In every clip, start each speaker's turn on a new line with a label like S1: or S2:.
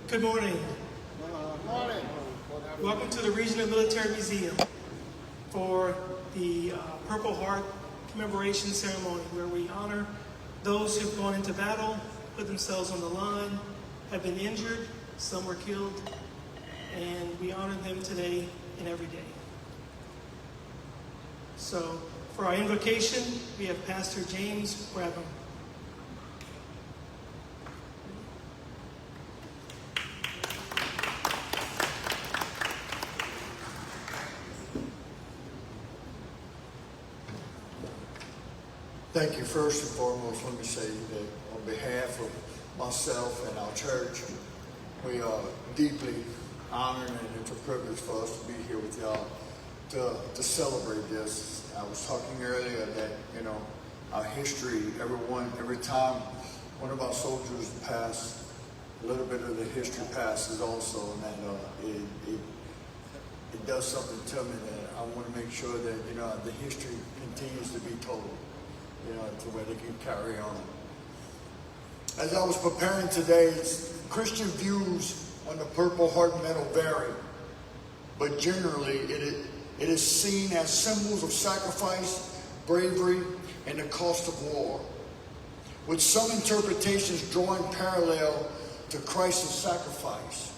S1: Good morning.
S2: Morning.
S1: Welcome to the Regional Military Museum for the Purple Heart commemoration ceremony, where we honor those who've gone into battle, put themselves on the line, have been injured, some were killed, and we honor them today and every day. So for our invocation, we have Pastor James Grabham.
S2: Thank you. First and foremost, let me say that on behalf of myself and our church, we are deeply honored, and it's a privilege for us to be here with y'all to celebrate this. I was talking earlier that, our history, every time one of our soldiers pass, a little bit of the history passes also, and that it does something to me that I want to make sure that, the history continues to be told. To where they can carry on. As I was preparing today, Christian views on the Purple Heart Medal vary, but generally it is seen as symbols of sacrifice, bravery, and the cost of war, with some interpretations drawing parallel to Christ's sacrifice.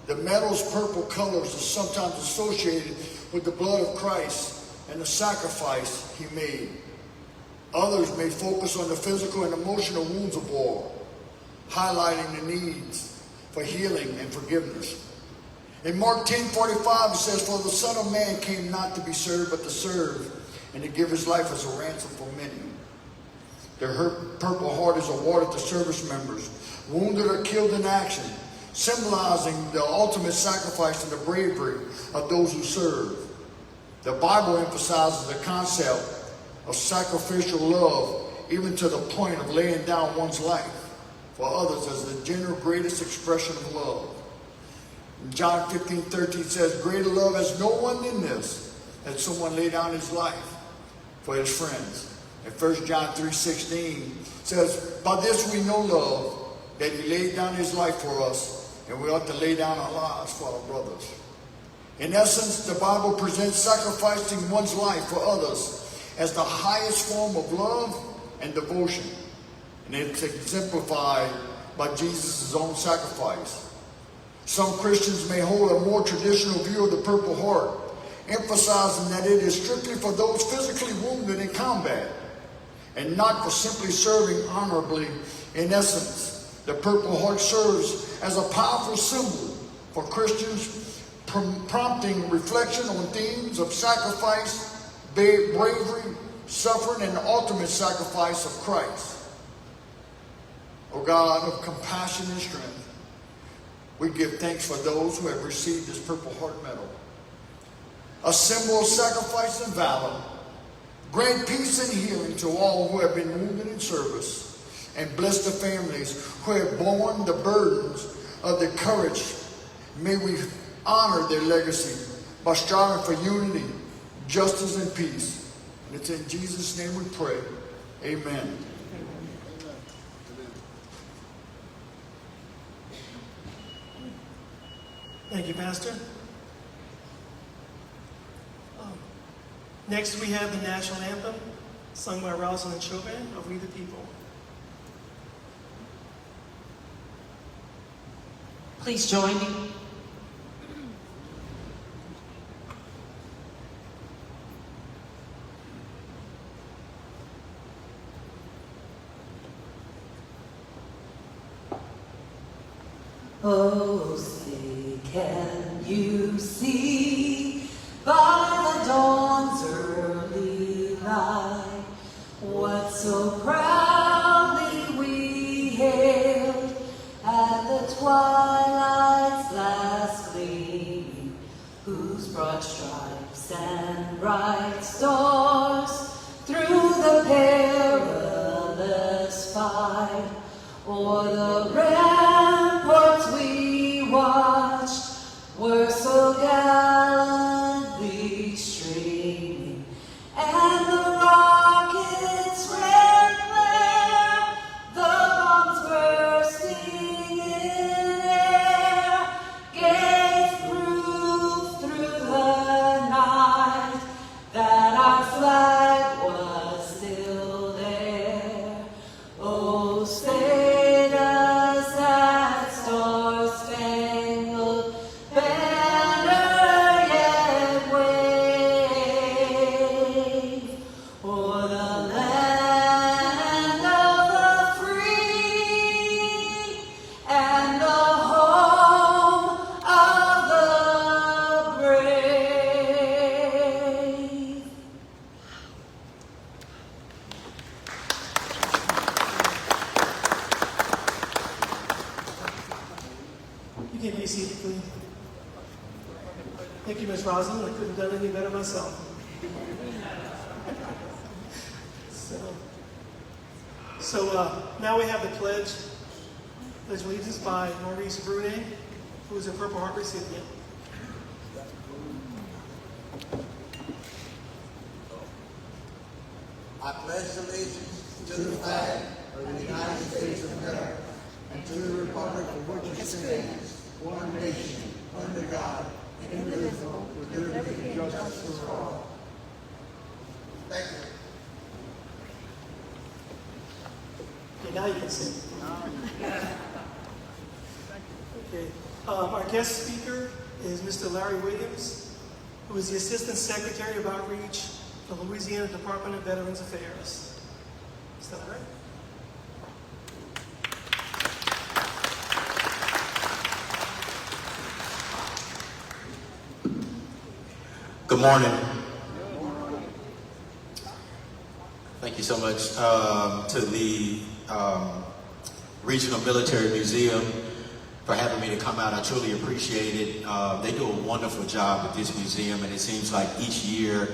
S2: The medal's purple colors are sometimes associated with the blood of Christ and the sacrifice he made. Others may focus on the physical and emotional wounds of war, highlighting the needs for healing and forgiveness. In Mark 10:45, it says, "For the Son of Man came not to be served, but to serve, and to give his life as a ransom for many." The Purple Heart is awarded to service members, wounded or killed in action, symbolizing the ultimate sacrifice and the bravery of those who serve. The Bible emphasizes the concept of sacrificial love, even to the point of laying down one's life for others as the general greatest expression of love. In John 15:13 says, "Greater love has no one than this, that someone lay down his life for his friends." And 1 John 3:16 says, "By this we know love, that he laid down his life for us, and we ought to lay down our lives for our brothers." In essence, the Bible presents sacrificing one's life for others as the highest form of love and devotion. And it's exemplified by Jesus' own sacrifice. Some Christians may hold a more traditional view of the Purple Heart, emphasizing that it is strictly for those physically wounded in combat, and not for simply serving honorably. In essence, the Purple Heart serves as a powerful symbol for Christians, prompting reflection on themes of sacrifice, bravery, suffering, and the ultimate sacrifice of Christ. O God of compassion and strength, we give thanks for those who have received this Purple Heart Medal, a symbol of sacrifice and valor. Grant peace and healing to all who have been wounded in service, and bless the families who have borne the burdens of their courage. May we honor their legacy by striving for unity, justice, and peace. And it's in Jesus' name we pray. Amen.
S1: Thank you, Pastor. Next, we have the national anthem, sung by Rosalind Chauvin of We the People.
S3: Please join me. Oh, say, can you see by the dawn's early light what so proudly we hailed at the twilight's last gleaming, whose broad stripes and bright stars through the perilous fight o'er the ramparts we watched were so gallantly streaming, and the rockets' red glare, the bombs bursting in air,
S1: Ms. Rosalind. I couldn't have done any better myself. So now we have the pledge of allegiance by Maurice Brunet, who is a Purple Heart recipient.
S4: I pledge allegiance to the flag of the United States of America and to the republic for which it stands, one nation, under God, indivisible, with liberty and justice for all. Thank you.
S1: Okay, now you can sing. Okay. Our guest speaker is Mr. Larry Williams, who is the Assistant Secretary of Outreach for the Louisiana Department of Veterans Affairs. Mr. Larry?
S5: Good morning. Thank you so much to the Regional Military Museum for having me to come out. I truly appreciate it. They do a wonderful job at this museum, and it seems like each year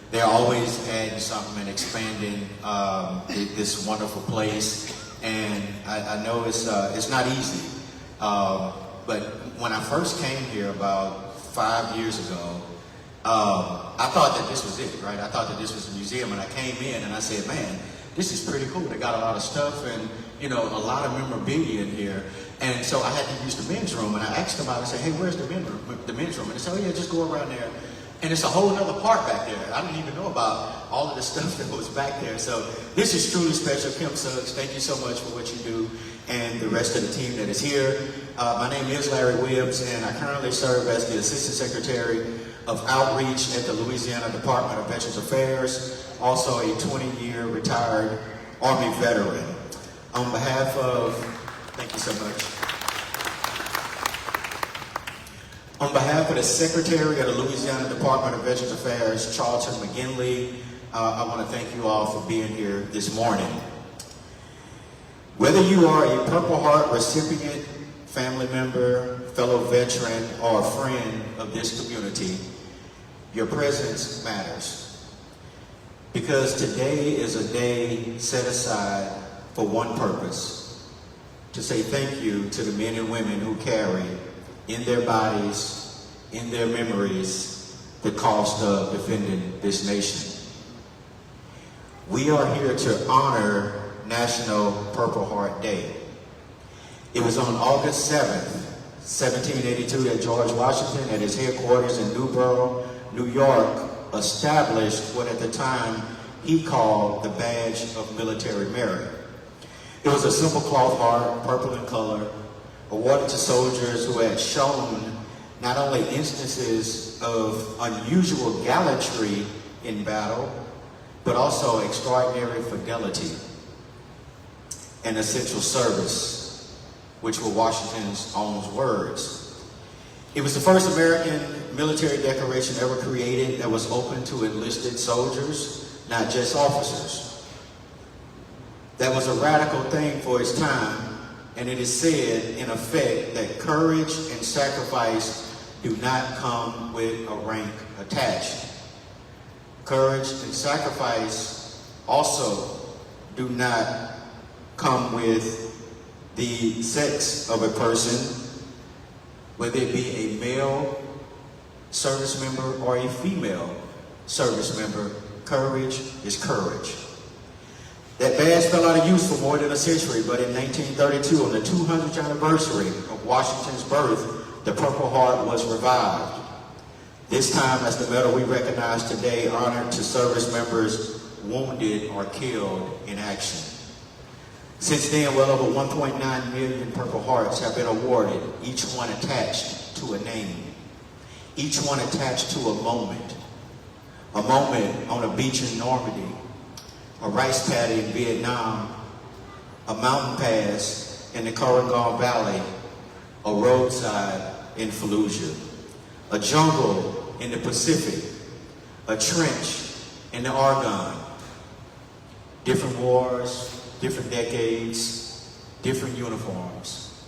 S5: they're always adding something and expanding this wonderful place. And I know it's not easy, but when I first came here about 5 years ago, I thought that this was it, right? I thought that this was a museum, and I came in and I said, man, this is pretty cool. They got a lot of stuff and, you know, a lot of memorabilia in here. And so I had to use the men's room, and I asked them about it. I said, hey, where's the men's room? And they said, oh yeah, just go around there. And it's a whole other part back there. I didn't even know about all of the stuff that was back there. So this is truly special. Kim Suggs, thank you so much for what you do, and the rest of the team that is here. My name is Larry Williams, and I currently serve as the Assistant Secretary of Outreach at the Louisiana Department of Veterans Affairs, also a 20-year retired Army veteran. On behalf of, thank you so much. On behalf of the Secretary of the Louisiana Department of Veterans Affairs, Charlton McGinley, I want to thank you all for being here this morning. Whether you are a Purple Heart recipient, family member, fellow veteran, or a friend of this community, your presence matters. Because today is a day set aside for one purpose: to say thank you to the men and women who carry in their bodies, in their memories, the cost of defending this nation. We are here to honor National Purple Heart Day. It was on August 7th, 1782 that George Washington, at his headquarters in Newborough, New York, established what at the time he called the Badge of Military Merit. It was a simple cloth heart, purple in color, awarded to soldiers who had shown not only instances of unusual gallantry in battle, but also extraordinary fidelity and essential service, which were Washington's own words. It was the first American military decoration ever created that was open to enlisted soldiers, not just officers. That was a radical thing for its time, and it is said, in effect, that courage and sacrifice do not come with a rank attached. Courage and sacrifice also do not come with the sex of a person, whether it be a male service member or a female service member. Courage is courage. That badge fell out of use for more than a century, but in 1932, on the 200th anniversary of Washington's birth, the Purple Heart was revived. This time, as the medal we recognize today, honored to service members wounded or killed in action. Since then, well over 1.9 million Purple Hearts have been awarded, each one attached to a name, each one attached to a moment on a beach in Normandy, a rice paddy in Vietnam, a mountain pass in the Korengal Valley, a roadside in Fallujah, a jungle in the Pacific, a trench in the Argonne. Different wars, different decades, different uniforms,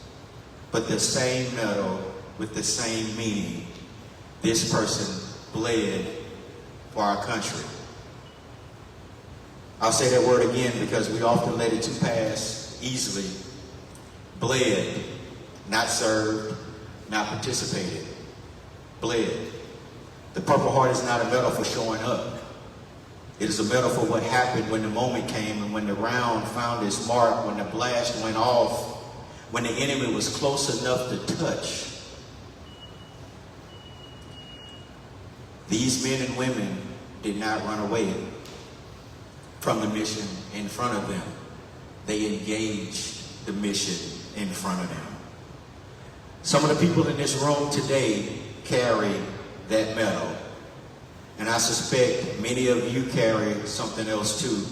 S5: but the same medal with the same meaning. This person bled for our country. I'll say that word again because we often let it to pass easily. Bled, not served, not participated. Bled. The Purple Heart is not a medal for showing up. It is a medal for what happened when the moment came and when the round found its mark, when the blast went off, when the enemy was close enough to touch. These men and women did not run away from the mission in front of them. They engaged the mission in front of them. Some of the people in this room today carry that medal. And I suspect many of you carry something else too.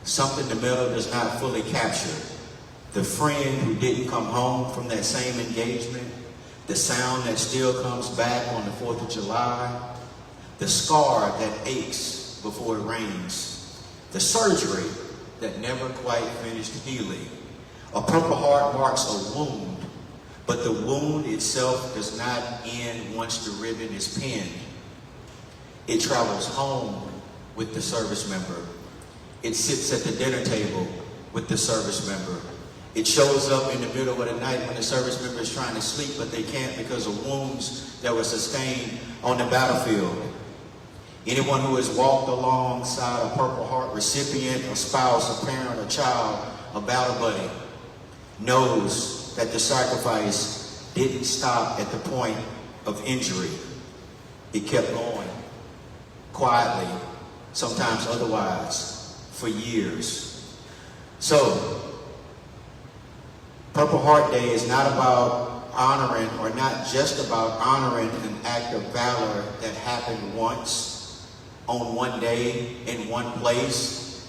S5: Something the medal does not fully capture. The friend who didn't come home from that same engagement. The sound that still comes back on the 4th of July. The scar that aches before it rains. The surgery that never quite finished healing. A Purple Heart marks a wound, but the wound itself does not end once the ribbon is pinned. It travels home with the service member. It sits at the dinner table with the service member. It shows up in the middle of the night when the service member is trying to sleep, but they can't because of wounds that were sustained on the battlefield. Anyone who has walked alongside a Purple Heart recipient, a spouse, a parent, a child, a battle buddy, knows that the sacrifice didn't stop at the point of injury. It kept going, quietly, sometimes otherwise, for years. So, Purple Heart Day is not about honoring, or not just about honoring an act of valor that happened once, on one day, in one place.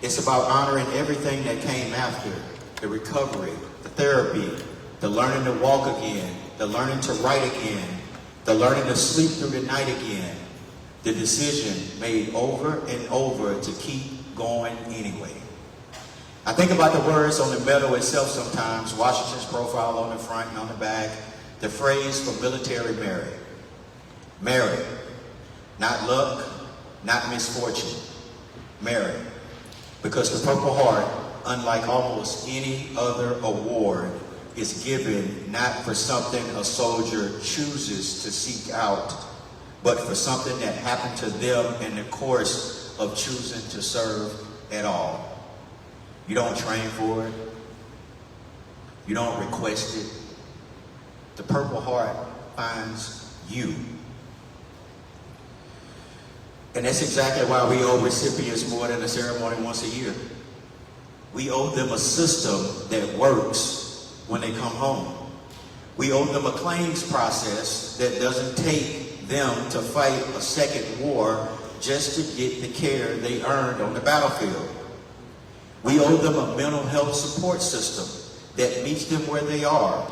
S5: It's about honoring everything that came after. The recovery, the therapy, the learning to walk again, the learning to write again, the learning to sleep through the night again, the decision made over and over to keep going anyway. I think about the words on the medal itself sometimes, Washington's profile on the front and on the back, the phrase for military merit. Merit. Not luck, not misfortune. Merit. Because the Purple Heart, unlike almost any other award, is given not for something a soldier chooses to seek out, but for something that happened to them in the course of choosing to serve at all. You don't train for it. You don't request it. The Purple Heart finds you. And that's exactly why we owe recipients more than a ceremony once a year. We owe them a system that works when they come home. We owe them a claims process that doesn't take them to fight a second war just to get the care they earned on the battlefield. We owe them a mental health support system that meets them where they are.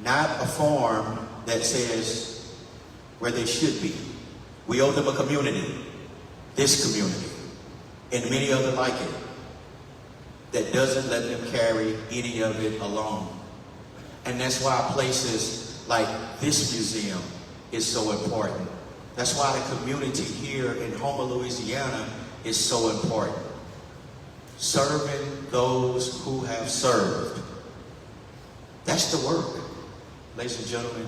S5: Not a form that says where they should be. We owe them a community, this community, and many other like it, that doesn't let them carry any of it alone. And that's why places like this museum is so important. That's why the community here in Houma, Louisiana is so important. Serving those who have served. That's the work, ladies and gentlemen.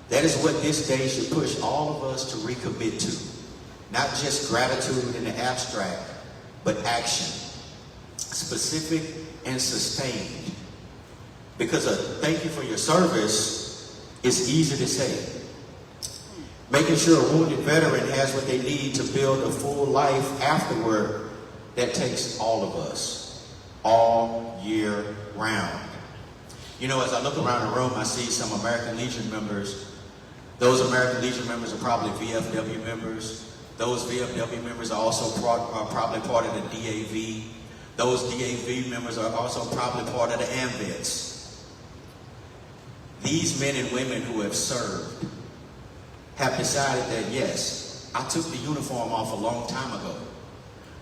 S5: That is what this day should push all of us to recommit to. Not just gratitude in the abstract, but action. Specific and sustained. Because a thank you for your service is easy to say. Making sure a wounded veteran has what they need to build a full life afterward, that takes all of us, all year round. You know, as I look around the room, I see some American Legion members. Those American Legion members are probably VFW members. Those VFW members are also probably part of the DAV. Those DAV members are also probably part of the AMVETS. These men and women who have served have decided that, yes, I took the uniform off a long time ago,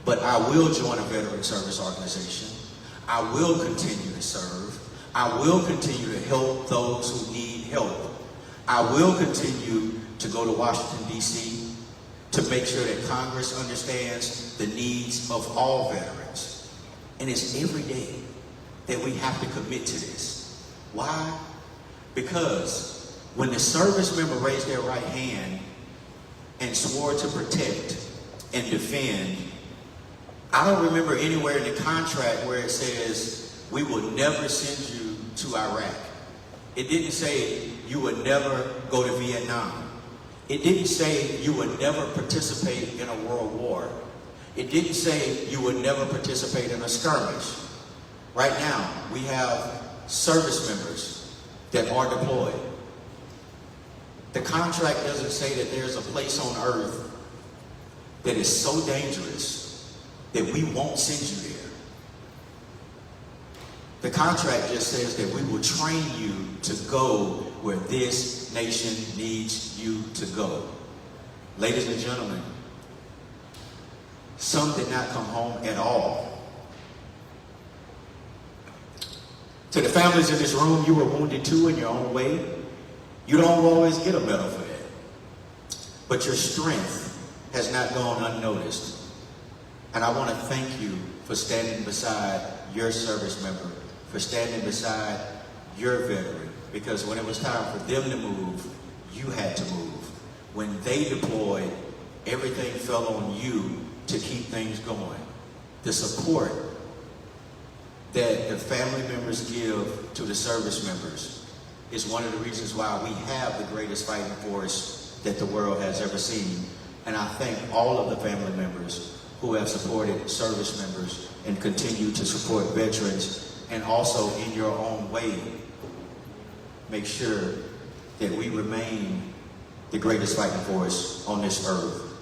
S5: but I will join a veteran service organization. I will continue to serve. I will continue to help those who need help. I will continue to go to Washington, D.C. to make sure that Congress understands the needs of all veterans. And it's every day that we have to commit to this. Why? Because when the service member raised their right hand and swore to protect and defend, I don't remember anywhere in the contract where it says we will never send you to Iraq. It didn't say you would never go to Vietnam. It didn't say you would never participate in a world war. It didn't say you would never participate in a skirmish. Right now, we have service members that are deployed. The contract doesn't say that there's a place on earth that is so dangerous that we won't send you there. The contract just says that we will train you to go where this nation needs you to go. Ladies and gentlemen, some did not come home at all. To the families in this room, you were wounded too in your own way. You don't always get a medal for that. But your strength has not gone unnoticed. And I want to thank you for standing beside your service member, for standing beside your veteran. Because when it was time for them to move, you had to move. When they deployed, everything fell on you to keep things going. The support that the family members give to the service members is one of the reasons why we have the greatest fighting force that the world has ever seen. And I thank all of the family members who have supported service members and continue to support veterans, and also in your own way, make sure that we remain the greatest fighting force on this earth.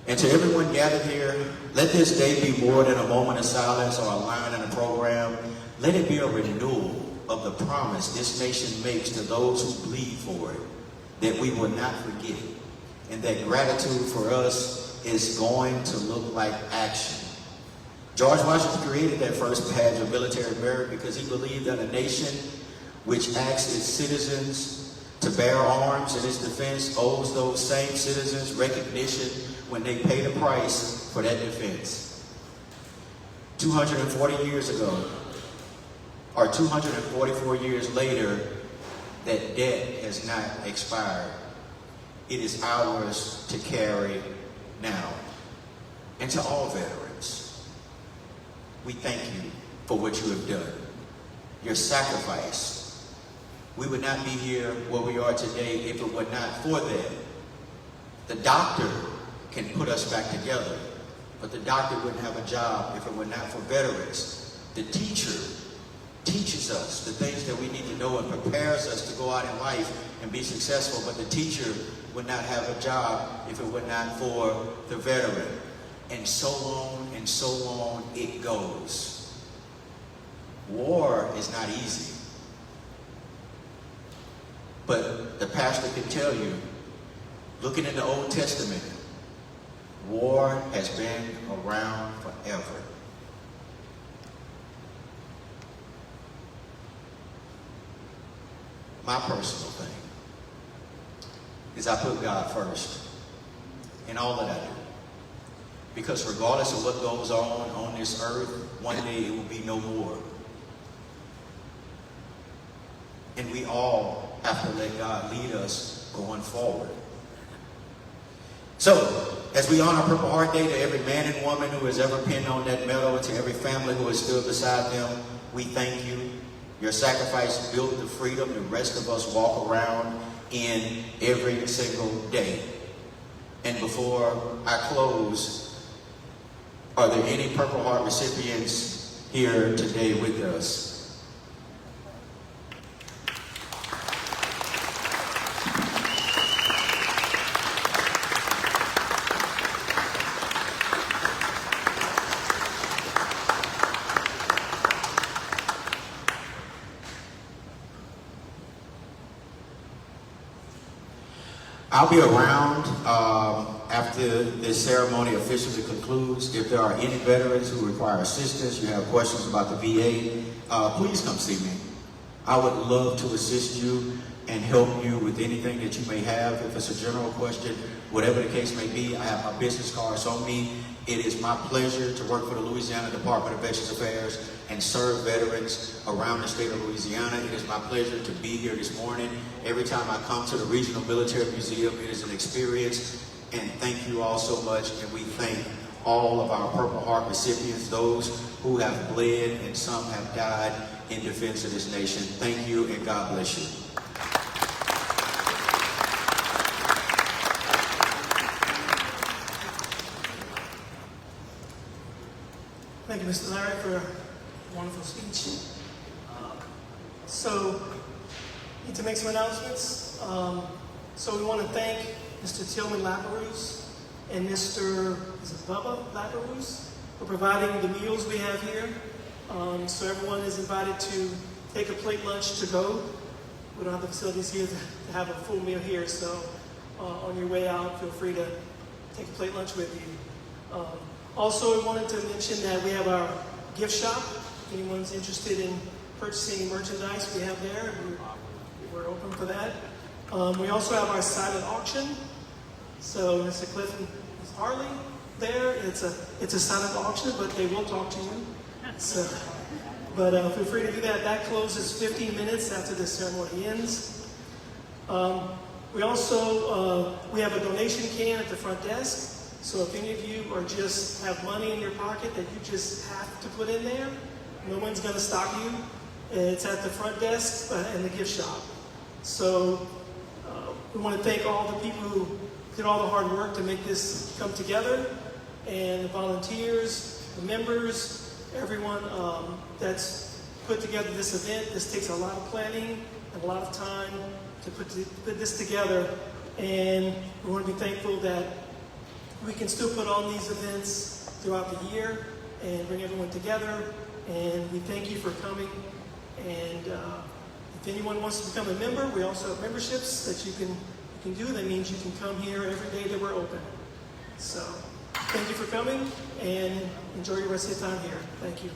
S5: And to everyone gathered here, let this day be more than a moment of silence or a line in a program. Let it be a renewal of the promise this nation makes to those who bleed for it, that we will not forget, and that gratitude for us is going to look like action. George Washington created that first badge of military merit because he believed that a nation which asks its citizens to bear arms in its defense owes those same citizens recognition when they pay the price for that defense. 240 years ago, or 244 years later, that debt has not expired. It is ours to carry now. And to all veterans, we thank you for what you have done, your sacrifice. We would not be here where we are today if it were not for that. The doctor can put us back together, but the doctor wouldn't have a job if it were not for veterans. The teacher teaches us the things that we need to know and prepares us to go out in life and be successful, but the teacher would not have a job if it were not for the veteran. And so on it goes. War is not easy. But the pastor can tell you, looking in the Old Testament, war has been around forever. My personal thing is I put God first in all that I do. Because regardless of what goes on this earth, one day it will be no more. And we all have to let God lead us going forward. So, as we honor Purple Heart Day, to every man and woman who has ever pinned on that medal, and to every family who has stood beside them, we thank you. Your sacrifice built the freedom the rest of us walk around in every single day. And before I close, are there any Purple Heart recipients here today with us? I'll be around after this ceremony officially concludes. If there are any veterans who require assistance, you have questions about the VA, please come see me. I would love to assist you and help you with anything that you may have. If it's a general question, whatever the case may be, I have my business cards on me. It is my pleasure to work for the Louisiana Department of Veterans Affairs and serve veterans around the state of Louisiana. It is my pleasure to be here this morning. Every time I come to the Regional Military Museum, it is an experience. And thank you all so much. And we thank all of our Purple Heart recipients, those who have bled and some have died in defense of this nation. Thank you and God bless you.
S1: Thank you, Mr. Larry, for a wonderful speech. So, need to make some announcements. So we want to thank Mr. Tillman Laperouse and Mr. is it Bubba Laperouse for providing the meals we have here. So everyone is invited to take a plate lunch to go. We don't have the facilities here to have a full meal here, so on your way out, feel free to take a plate lunch with you. Also, I wanted to mention that we have our gift shop. If anyone's interested in purchasing merchandise we have there, we're open for that. We also have our silent auction. So Mr. Cliff and Ms. Harley there, it's a silent auction, but they will talk to you. So, but feel free to do that. That closes 15 minutes after the ceremony ends. We also we have a donation can at the front desk. So if any of you are just have money in your pocket that you just have to put in there, no one's going to stop you. It's at the front desk and the gift shop. So we want to thank all the people who did all the hard work to make this come together, and the volunteers, the members, everyone that's put together this event. This takes a lot of planning and a lot of time to put this together, and we want to be thankful that we can still put on these events throughout the year and bring everyone together. And we thank you for coming. And if anyone wants to become a member, we also have memberships that you can do. That means you can come here every day that we're open. So thank you for coming and enjoy your rest of your time here. Thank you.